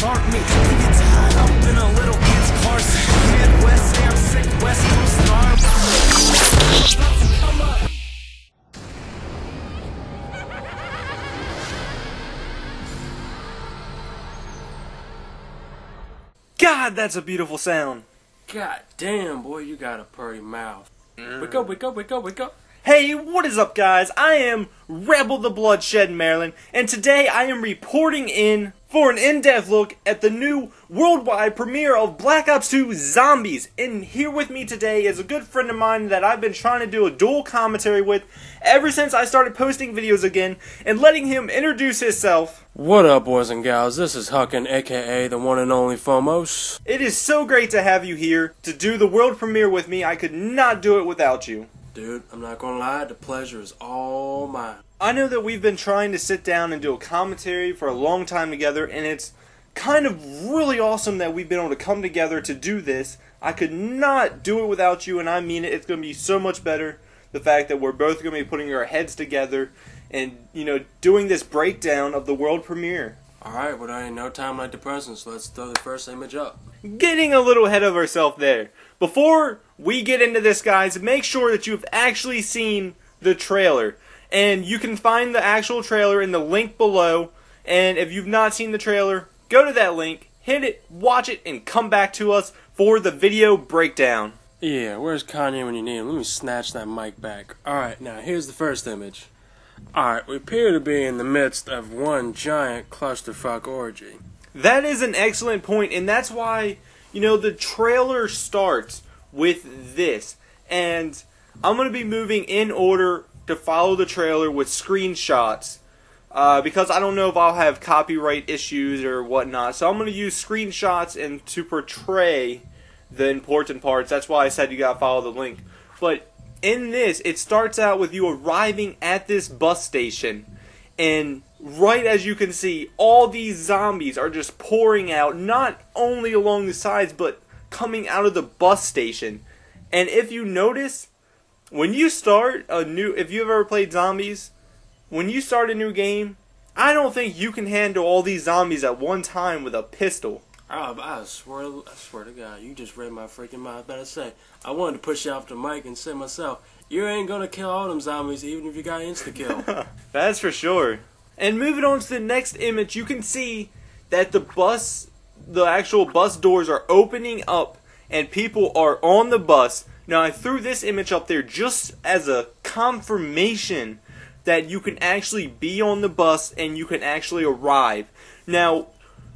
spark me. We get tied up in a little ants Carson. Midwest, damn sick West Coast star. Come up. God, that's a beautiful sound. God damn, boy, you got a pretty mouth. Wake up, wake up, wake up, wake up. Hey, what is up, guys? I am Rebel the Bloodshed Maryland, and today I am reporting in for an in-depth look at the new worldwide premiere of Black Ops 2 Zombies. And here with me today is a good friend of mine that I've been trying to do a dual commentary with ever since I started posting videos again, and letting him introduce himself. What up, boys and gals? This is Huckin, aka the one and only Fomos. It is so great to have you here to do the world premiere with me. I could not do it without you. Dude, I'm not gonna lie, the pleasure is all mine. I know that we've been trying to sit down and do a commentary for a long time together, and it's kind of really awesome that we've been able to come together to do this. I could not do it without you, and I mean it. It's going to be so much better, the fact that we're both going to be putting our heads together and, you know, doing this breakdown of the world premiere. Alright, well, there ain't no time like the present, so let's throw the first image up. Getting a little ahead of ourselves there. Before we get into this, guys, make sure that you've actually seen the trailer. And you can find the actual trailer in the link below. And if you've not seen the trailer, go to that link, hit it, watch it, and come back to us for the video breakdown. Yeah, where's Kanye when you need him? Let me snatch that mic back. Alright, now here's the first image. Alright, we appear to be in the midst of one giant clusterfuck orgy. That is an excellent point, and that's why, you know, the trailer starts with this. And I'm going to be moving in order to follow the trailer with screenshots, because I don't know if I'll have copyright issues or whatnot. So I'm going to use screenshots and to portray the important parts. That's why I said you got to follow the link. But in this, it starts out with you arriving at this bus station, and right as you can see, all these zombies are just pouring out, not only along the sides, but coming out of the bus station. And if you notice, when you start a new, if you've ever played zombies, when you start a new game, I don't think you can handle all these zombies at one time with a pistol. I swear to God, you just read my freaking mouth. Better say, I wanted to push you off the mic and say myself, you ain't gonna kill all them zombies even if you got insta-kill. That's for sure. And moving on to the next image, you can see that the actual bus doors are opening up and people are on the bus. Now, I threw this image up there just as a confirmation that you can actually be on the bus and you can actually arrive. Now,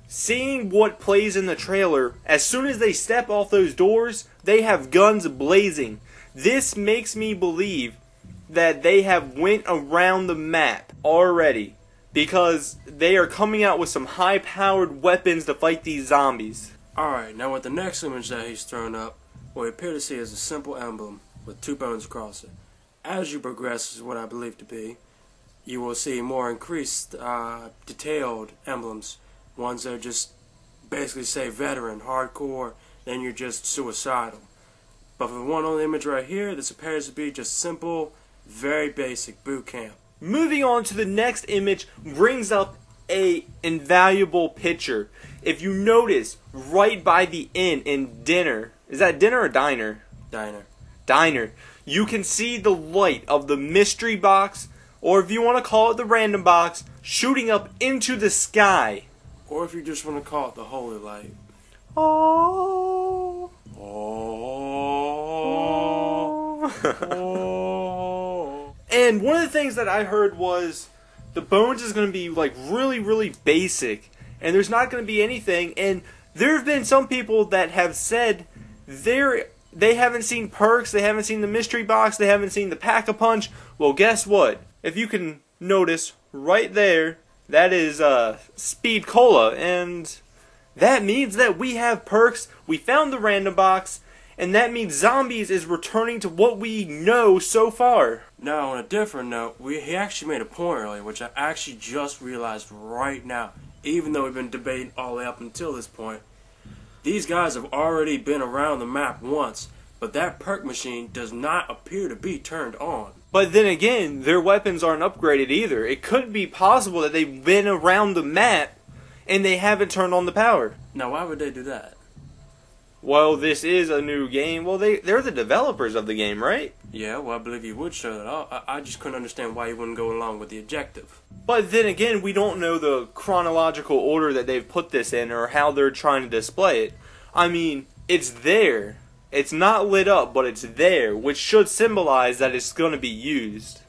seeing what plays in the trailer, as soon as they step off those doors, they have guns blazing. This makes me believe that they have went around the map already, because they are coming out with some high-powered weapons to fight these zombies. Alright, now with the next image that he's thrown up, what we appear to see is a simple emblem with two bones across it. As you progress, is what I believe to be, you will see more increased, detailed emblems. Ones that just basically say veteran, hardcore, then you're just suicidal. But for the one on the image right here, this appears to be just simple, very basic boot camp. Moving on to the next image brings up a invaluable picture. If you notice, right by the inn in dinner, is that dinner or diner? Diner. You can see the light of the mystery box, or if you want to call it the random box, shooting up into the sky. Or if you just want to call it the holy light. Oh. And one of the things that I heard was the bones is going to be like really basic, and there's not going to be anything. And there have been some people that have said they haven't seen perks, they haven't seen the mystery box, they haven't seen the pack-a-punch. Well, guess what? If you can notice right there, that is Speed Cola, and that means that we have perks, we found the random box, and that means Zombies is returning to what we know so far. Now, on a different note, he actually made a point earlier, which I actually just realized right now, even though we've been debating all the way up until this point. These guys have already been around the map once, but that perk machine does not appear to be turned on. But then again, their weapons aren't upgraded either. It could be possible that they've been around the map and they haven't turned on the power. Now, why would they do that? Well, this is a new game. Well, they're the developers of the game, right? Yeah, well, I believe you would show that off. I just couldn't understand why you wouldn't go along with the objective. But then again, we don't know the chronological order that they've put this in or how they're trying to display it. I mean, it's there. It's not lit up, but it's there, which should symbolize that it's going to be used.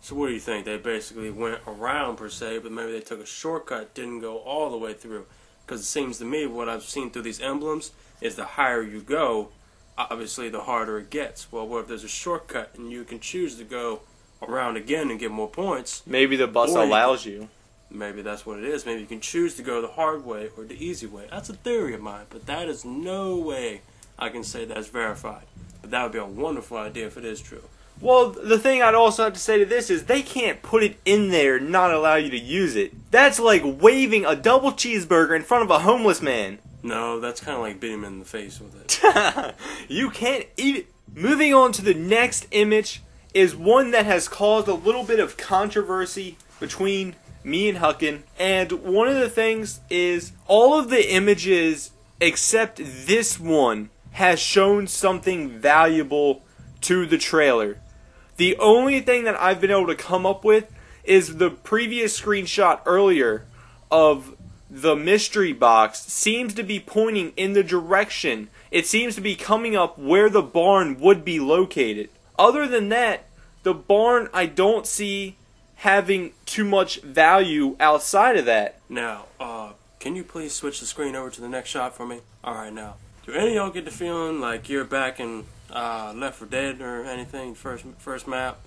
So what do you think? They basically went around, per se, but maybe they took a shortcut, didn't go all the way through. Because it seems to me, what I've seen through these emblems, is the higher you go, obviously the harder it gets. Well, what if there's a shortcut, and you can choose to go around again and get more points? Maybe the bus allows you. Maybe that's what it is. Maybe you can choose to go the hard way or the easy way. That's a theory of mine, but that is no way I can say that's verified. But that would be a wonderful idea if it is true. Well, the thing I'd also have to say to this is they can't put it in there and not allow you to use it. That's like waving a double cheeseburger in front of a homeless man. No, that's kind of like beating him in the face with it. You can't eat it. Moving on to the next image is one that has caused a little bit of controversy between me and Huckin. And one of the things is all of the images except this one has shown something valuable to the trailer. The only thing that I've been able to come up with is the previous screenshot earlier of the mystery box seems to be pointing in the direction. It seems to be coming up where the barn would be located. Other than that, the barn I don't see having too much value outside of that. Now, can you please switch the screen over to the next shot for me? Alright, now, do any of y'all get the feeling like you're back in Left 4 Dead or anything, first map?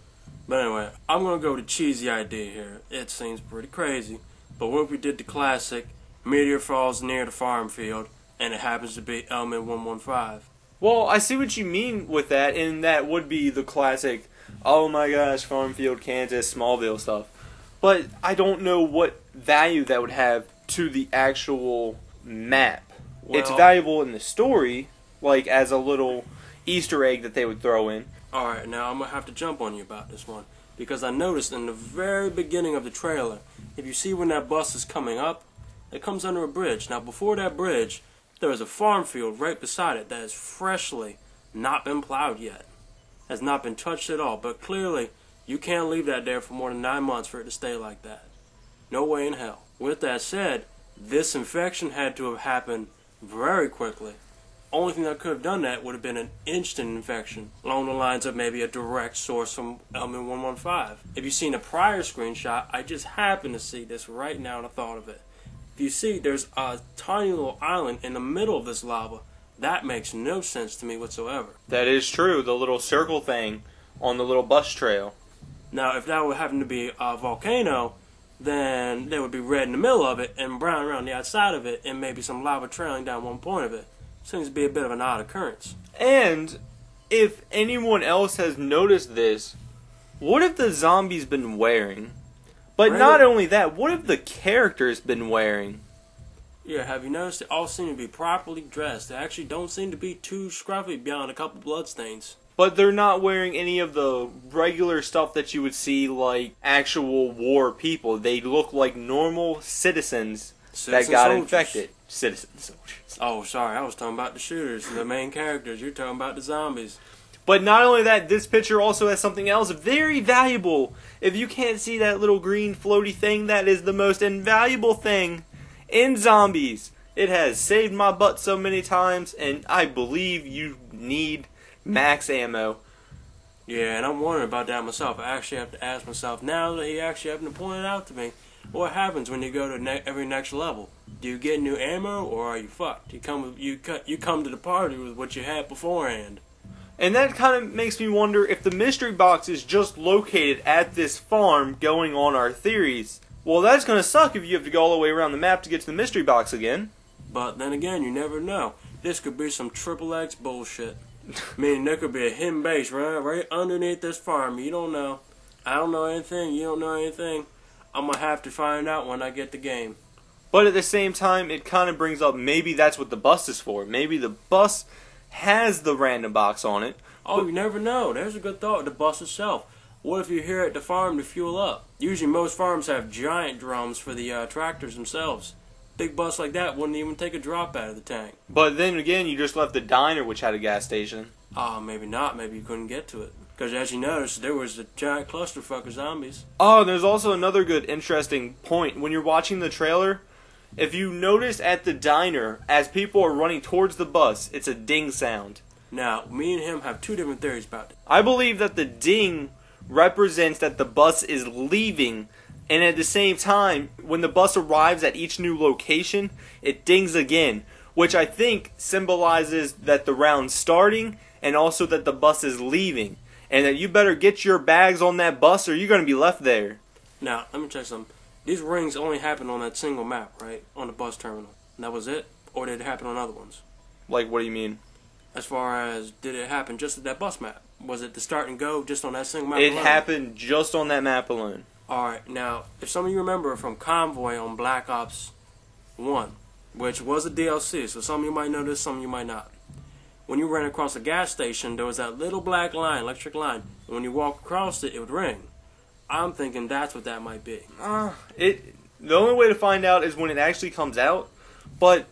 But anyway, I'm going to go with a cheesy idea here. It seems pretty crazy, but what if we did the classic, meteor falls near the farm field, and it happens to be element 115? Well, I see what you mean with that, and that would be the classic, oh my gosh, farm field, Kansas, Smallville stuff. But I don't know what value that would have to the actual map. Well, it's valuable in the story, like as a little Easter egg that they would throw in. Alright, now I'm going to have to jump on you about this one, because I noticed in the very beginning of the trailer, if you see when that bus is coming up, it comes under a bridge. Now before that bridge, there is a farm field right beside it that has freshly not been plowed yet. Has not been touched at all, but clearly you can't leave that there for more than 9 months for it to stay like that. No way in hell. With that said, this infection had to have happened very quickly. Only thing that could have done that would have been an instant infection, along the lines of maybe a direct source from element 115. If you've seen a prior screenshot, I just happened to see this right now and I thought of it. If you see, there's a tiny little island in the middle of this lava. That makes no sense to me whatsoever. That is true, the little circle thing on the little bus trail. Now, if that would happen to be a volcano, then there would be red in the middle of it and brown around the outside of it and maybe some lava trailing down one point of it. Seems to be a bit of an odd occurrence. And if anyone else has noticed this, what have the zombies been wearing? But Right. not only that, what have the characters been wearing? Yeah, have you noticed they all seem to be properly dressed? They actually don't seem to be too scruffy beyond a couple bloodstains. But they're not wearing any of the regular stuff that you would see like actual war people. They look like normal citizens that got soldiers. infected. Citizen soldiers. Oh, sorry, I was talking about the shooters, the main characters. You're talking about the zombies. But not only that, this picture also has something else very valuable. If you can't see that little green floaty thing, that is the most invaluable thing in zombies. It has saved my butt so many times, and I believe you need max ammo. Yeah, and I'm wondering about that myself. I actually have to ask myself, now that he actually happened to point it out to me, what happens when you go to every next level? Do you get new ammo, or are you fucked? You come to the party with what you had beforehand. And that kind of makes me wonder if the mystery box is just located at this farm going on our theories. Well, that's going to suck if you have to go all the way around the map to get to the mystery box again. But then again, you never know. This could be some triple X bullshit. Meaning there could be a hidden base right underneath this farm. You don't know. I don't know anything. You don't know anything. I'm going to have to find out when I get the game. But at the same time, it kind of brings up maybe that's what the bus is for. Maybe the bus has the random box on it. Oh, you never know. There's a good thought. The bus itself. What if you're here at the farm to fuel up? Usually most farms have giant drums for the tractors themselves. big bus like that wouldn't even take a drop out of the tank. But then again, you just left the diner, which had a gas station. Maybe not. Maybe you couldn't get to it. Because as you noticed, there was a giant clusterfuck of zombies. Oh, there's also another good, interesting point. When you're watching the trailer, if you notice at the diner, as people are running towards the bus, it's a ding sound. Now, me and him have two different theories about it. I believe that the ding represents that the bus is leaving, and at the same time, when the bus arrives at each new location, it dings again, which I think symbolizes that the round's starting and also that the bus is leaving, and that you better get your bags on that bus or you're going to be left there. Now, let me check something. These rings only happened on that single map, right? On the bus terminal. And that was it? Or did it happen on other ones? Like, what do you mean? As far as, did it happen just at that bus map? Was it the start and go just on that single map It alone? happened just on that map alone. Alright, now, if some of you remember from Convoy on Black Ops 1, which was a DLC, so some of you might know this, some of you might not. When you ran across a gas station, there was that little black line, electric line, and when you walk across it, it would ring. I'm thinking that's what that might be. The only way to find out is when it actually comes out, but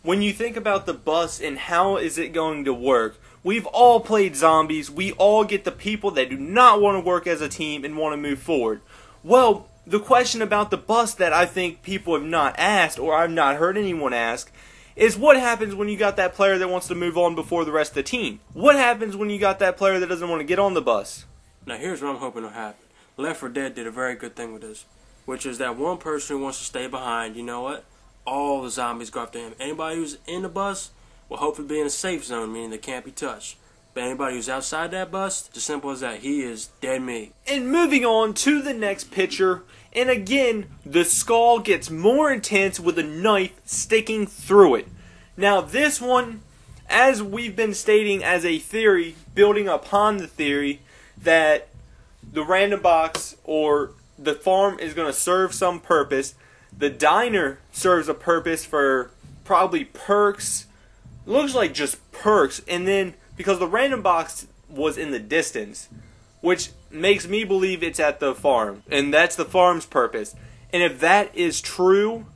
when you think about the bus and how is it going to work, we've all played zombies. We all get the people that do not want to work as a team and want to move forward. Well, the question about the bus that I think people have not asked, or I've not heard anyone ask, is what happens when you got that player that wants to move on before the rest of the team? What happens when you got that player that doesn't want to get on the bus? Now here's what I'm hoping will happen. Left 4 Dead did a very good thing with this, which is that one person who wants to stay behind, you know what? All the zombies go after him. Anybody who's in the bus will hopefully be in a safe zone, meaning they can't be touched. But anybody who's outside that bus, it's as simple as that. He is dead meat. And moving on to the next picture, and again, the skull gets more intense with a knife sticking through it. Now this one, as we've been stating as a theory, building upon the theory that the random box or the farm is going to serve some purpose, the diner serves a purpose for probably perks, looks like just perks, and then because the random box was in the distance, which makes me believe it's at the farm, and that's the farm's purpose. And if that is true,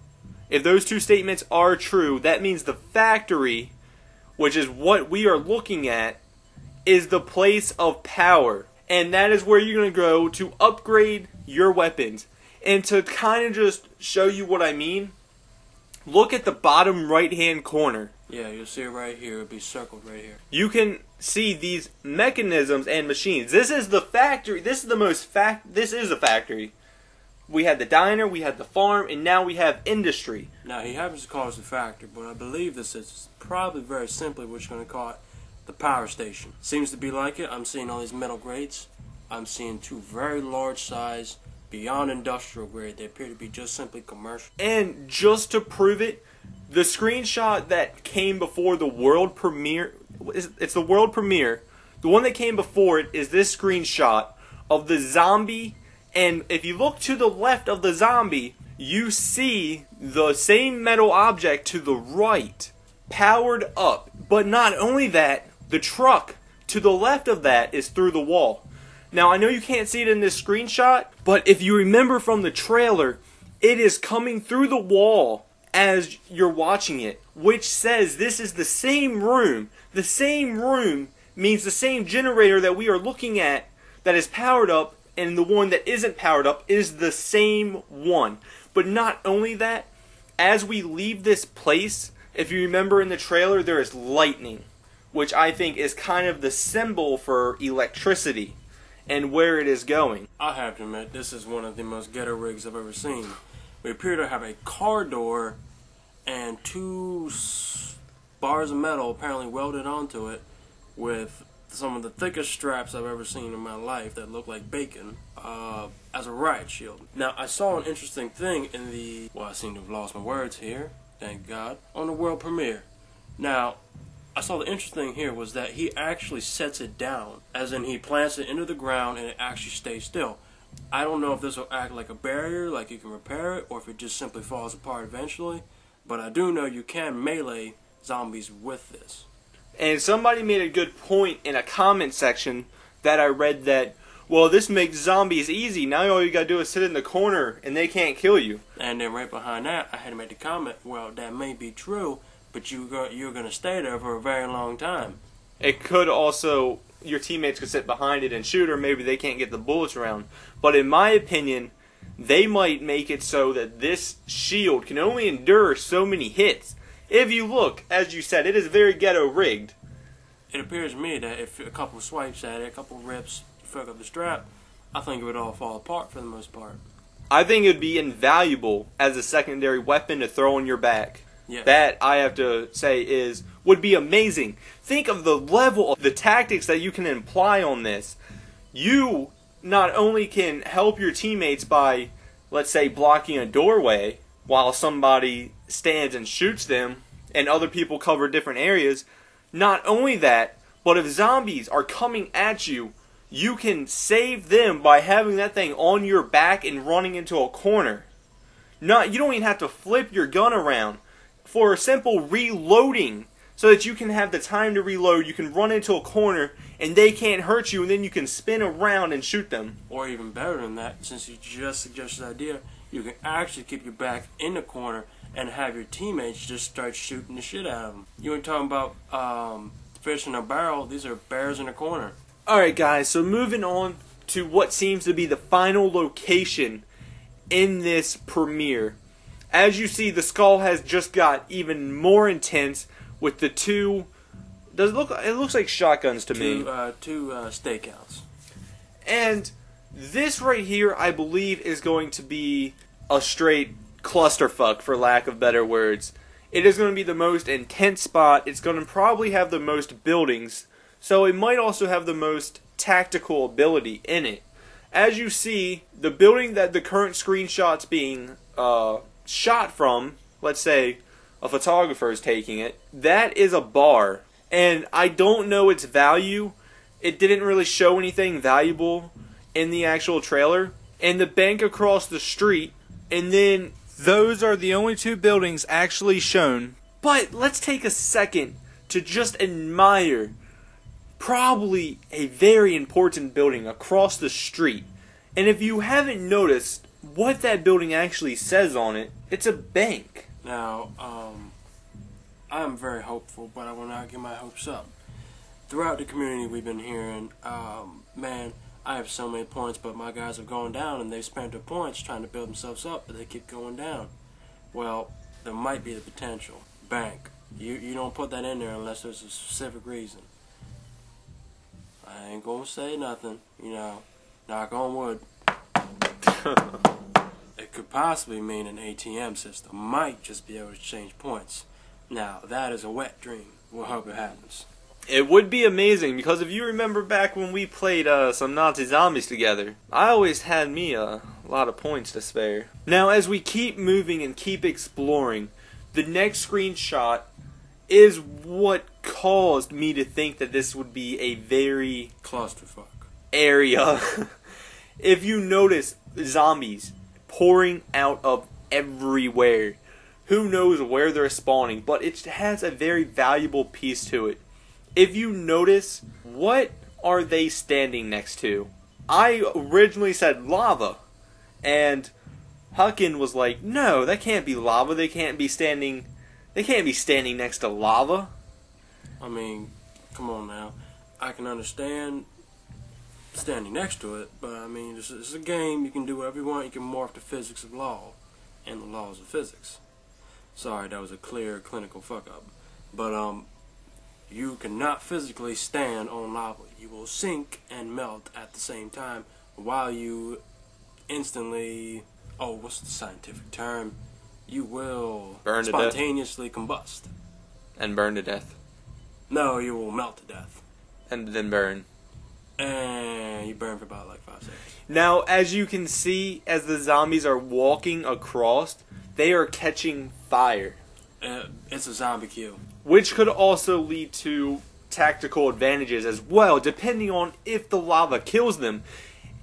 if those two statements are true, that means the factory, which is what we are looking at, is the place of power. And that is where you're going to go to upgrade your weapons. And to kind of just show you what I mean, look at the bottom right hand corner. Yeah, you'll see it right here. It'll be circled right here. You can see these mechanisms and machines. This is the factory. This is a factory. We had the diner, we had the farm, and now we have industry. Now, he happens to call it the factory, but I believe this is probably very simply what you're going to call it the power station. Seems to be like it. I'm seeing all these metal grates. I'm seeing two very large size, beyond industrial grade. They appear to be just simply commercial. And just to prove it, the screenshot that came before the world premiere, it's the world premiere. The one that came before it is this screenshot of the zombie. And if you look to the left of the zombie, you see the same metal object to the right, powered up. But not only that, the truck to the left of that is through the wall. Now, I know you can't see it in this screenshot, but if you remember from the trailer, it is coming through the wall as you're watching it, which says this is the same room. The same room means the same generator that we are looking at that is powered up, and the one that isn't powered up is the same one. But not only that, as we leave this place, if you remember in the trailer, there is lightning, which I think is kind of the symbol for electricity and where it is going. I have to admit, this is one of the most ghetto rigs I've ever seen. We appear to have a car door and two bars of metal apparently welded onto it with some of the thickest straps I've ever seen in my life that look like bacon as a riot shield. Now, I saw an interesting thing in the, well, I seem to have lost my words here, thank God, on the world premiere. Now, I saw the interesting thing here was that he actually sets it down, as in he plants it into the ground and it actually stays still. I don't know if this will act like a barrier, like you can repair it, or if it just simply falls apart eventually, but I do know you can melee zombies with this. And somebody made a good point in a comment section that I read that well, this makes zombies easy. Now all you gotta do is sit in the corner and they can't kill you. And then right behind that, I had to make the comment, well, that may be true, but you're going to stay there for a very long time. It could also, your teammates could sit behind it and shoot, or maybe they can't get the bullets around. But in my opinion, they might make it so that this shield can only endure so many hits. If you look, as you said, it is very ghetto rigged. It appears to me that if a couple swipes at it, a couple rips, you fuck up the strap, I think it would all fall apart for the most part. I think it would be invaluable as a secondary weapon to throw on your back. Yeah. That, I have to say, would be amazing. Think of the level of the tactics that you can imply on this. You not only can help your teammates by, let's say, blocking a doorway while somebody stands and shoots them and other people cover different areas. Not only that, but if zombies are coming at you, you can save them by having that thing on your back and running into a corner. You don't even have to flip your gun around. For simple reloading, so that you can have the time to reload, you can run into a corner and they can't hurt you, and then you can spin around and shoot them. Or even better than that, since you just suggested the idea, you can actually keep your back in the corner and have your teammates just start shooting the shit out of them. You ain't talking about fish in a barrel, these are bears in a corner. Alright guys, so moving on to what seems to be the final location in this premiere. As you see, the skull has just got even more intense with the two... it looks like shotguns to me. Two stakeouts. And this right here, I believe, is going to be a straight clusterfuck, for lack of better words. It is going to be the most intense spot. It's going to probably have the most buildings, so it might also have the most tactical ability in it. As you see, the building that the current screenshot's being shot from, let's say a photographer is taking it, that is a bar. And I don't know its value. It didn't really show anything valuable in the actual trailer. And the bank across the street, and then those are the only two buildings actually shown. But let's take a second to just admire probably a very important building across the street. And if you haven't noticed what that building actually says on it, it's a bank. Now, I am very hopeful, but I will not get my hopes up. Throughout the community we've been hearing, man, I have so many points, but my guys have gone down, and they've spent their points trying to build themselves up, but they keep going down. Well, there might be the potential. Bank. You don't put that in there unless there's a specific reason. I ain't gonna say nothing, knock on wood. It could possibly mean an ATM system might just be able to change points. Now, that is a wet dream. We'll hope it happens. It would be amazing, because if you remember back when we played some Nazi zombies together, I always had me a lot of points to spare. Now, as we keep moving and keep exploring, the next screenshot is what caused me to think that this would be a very clusterfuck area. If you notice zombies pouring out of everywhere, who knows where they're spawning, but it has a very valuable piece to it. If you notice, what are they standing next to? I originally said lava, and Huckin was like, no, that can't be lava. They can't be standing next to lava. I mean, come on now. I can understand standing next to it, but I mean, this is a game. You can do whatever you want. You can morph the physics of law and the laws of physics. Sorry, that was a clear clinical fuck up. But you cannot physically stand on lava. You will sink and melt at the same time while you instantly, what's the scientific term? You will burn to spontaneously combust. And burn to death. No, you will melt to death. And then burn. And you burn for about like 5 seconds. Now, as you can see, as the zombies are walking across, they are catching fire. It's a zombie kill. Which could also lead to tactical advantages as well, depending on if the lava kills them.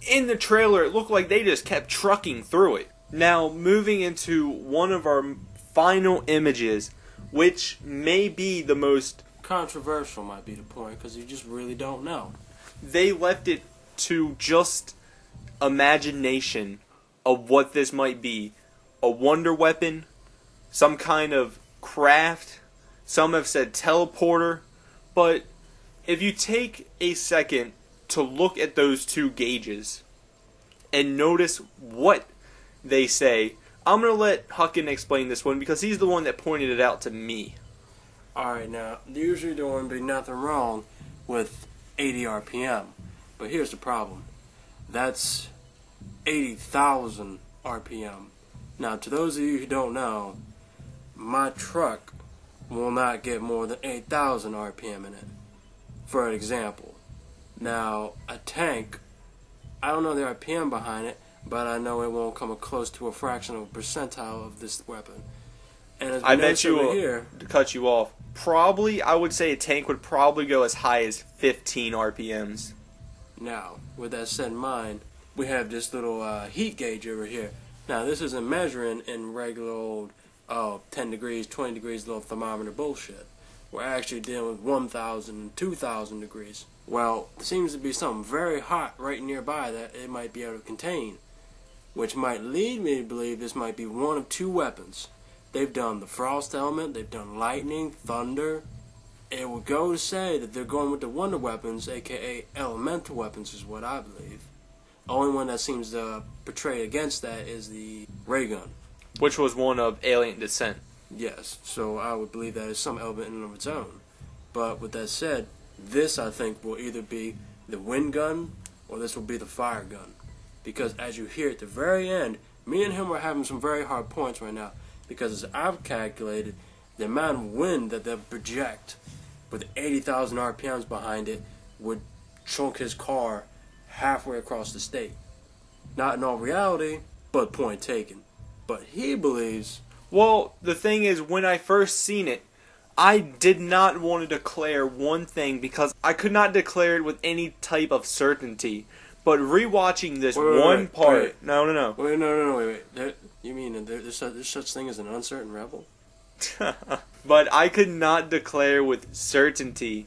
In the trailer, it looked like they just kept trucking through it. Now, moving into one of our final images, which may be the most controversial, might be the point, because you just really don't know. They left it to just imagination of what this might be. A wonder weapon, some kind of craft, some have said teleporter, but if you take a second to look at those two gauges and notice what they say, I'm going to let Huckin explain this one because he's the one that pointed it out to me. Alright, now, usually there wouldn't be nothing wrong with 80 RPM, but here's the problem. That's 80,000 RPM. Now, to those of you who don't know, my truck will not get more than 8,000 RPM in it, for an example. Now, a tank, I don't know the RPM behind it, but I know it won't come close to a fraction of a percentile of this weapon. And as I bet you over here, to cut you off, probably, I would say a tank would probably go as high as 15 RPMs. now, with that said in mind, we have this little heat gauge over here. Now, this isn't measuring in regular old 10 degrees, 20 degrees little thermometer bullshit. We're actually dealing with 1,000 and 2,000 degrees. Well, there seems to be something very hot right nearby that it might be able to contain, which might lead me to believe this might be one of two weapons. They've done the frost element, they've done lightning, thunder. It would go to say that they're going with the wonder weapons, aka elemental weapons is what I believe. Only one that seems to portray against that is the ray gun. Which was one of alien descent. Yes, so I would believe that is some element in and of its own. But with that said, this I think will either be the wind gun or this will be the fire gun. Because as you hear at the very end, me and him are having some very hard points right now. Because as I've calculated, the amount of wind that they'll project with 80,000 RPMs behind it would chunk his car halfway across the state. Not in all reality, but point taken. But he believes... Well, the thing is, when I first seen it, I did not want to declare one thing because I could not declare it with any type of certainty. But rewatching this one part... Wait. No. Wait. You mean there's such thing as an uncertain rebel? But I could not declare with certainty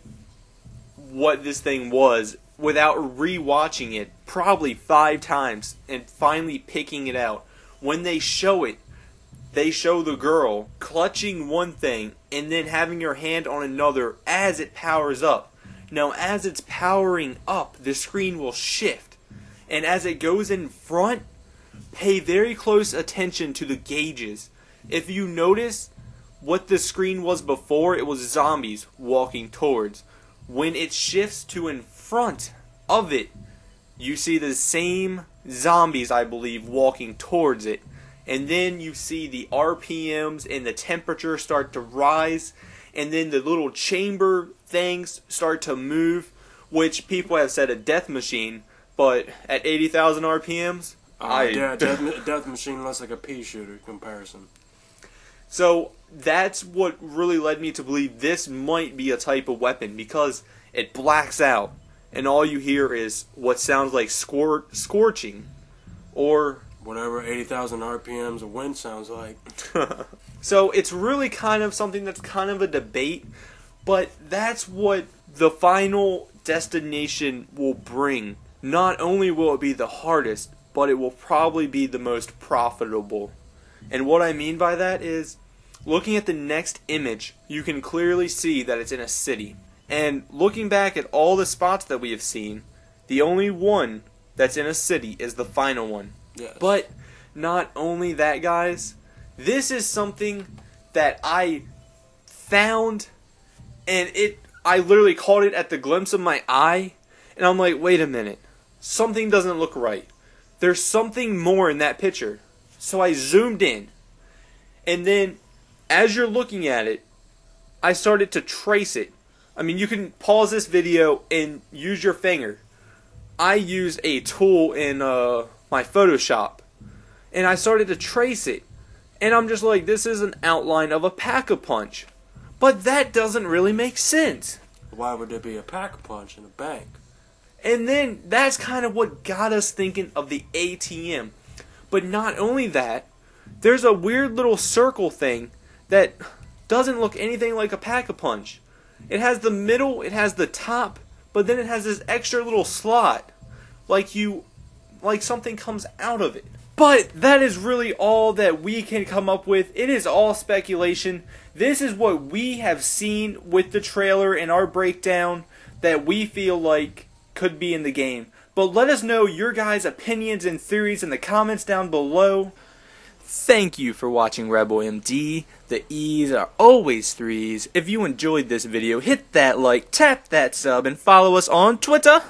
what this thing was without rewatching it probably 5 times and finally picking it out. When they show it, they show the girl clutching one thing and then having her hand on another as it powers up. Now, as it's powering up, the screen will shift. And as it goes in front, pay very close attention to the gauges. If you notice what the screen was before, it was zombies walking towards. When it shifts to in front of it, you see the same zombies, I believe, walking towards it. And then you see the RPMs and the temperature start to rise. And then the little chamber things start to move, which people have said a death machine. But at 80,000 RPMs, death machine looks like a pea shooter comparison. So that's what really led me to believe this might be a type of weapon because it blacks out and all you hear is what sounds like scorching or whatever 80,000 RPMs of wind sounds like. So it's really kind of something that's kind of a debate, but that's what the final destination will bring. Not only will it be the hardest, but it will probably be the most profitable. And what I mean by that is, looking at the next image, you can clearly see that it's in a city. And looking back at all the spots that we have seen, the only one that's in a city is the final one. Yes. But not only that, guys, this is something that I found, and I literally caught it at the glimpse of my eye, and I'm like, wait a minute, something doesn't look right. There's something more in that picture. So I zoomed in, and then as you're looking at it, I started to trace it. I mean, you can pause this video and use your finger. I use a tool in my Photoshop, and I started to trace it, and I'm just like, this is an outline of a pack-a-punch. But that doesn't really make sense. Why would there be a pack-a-punch in a bank? And then that's kind of what got us thinking of the ATM. But not only that, there's a weird little circle thing that doesn't look anything like a pack-a-punch. It has the middle, it has the top, but then it has this extra little slot. like something comes out of it. But that is really all that we can come up with. It is all speculation. This is what we have seen with the trailer and our breakdown that we feel like could be in the game. But let us know your guys' opinions and theories in the comments down below. Thank you for watching Rebel MD. The E's are always 3's. If you enjoyed this video, hit that like, tap that sub, and follow us on Twitter.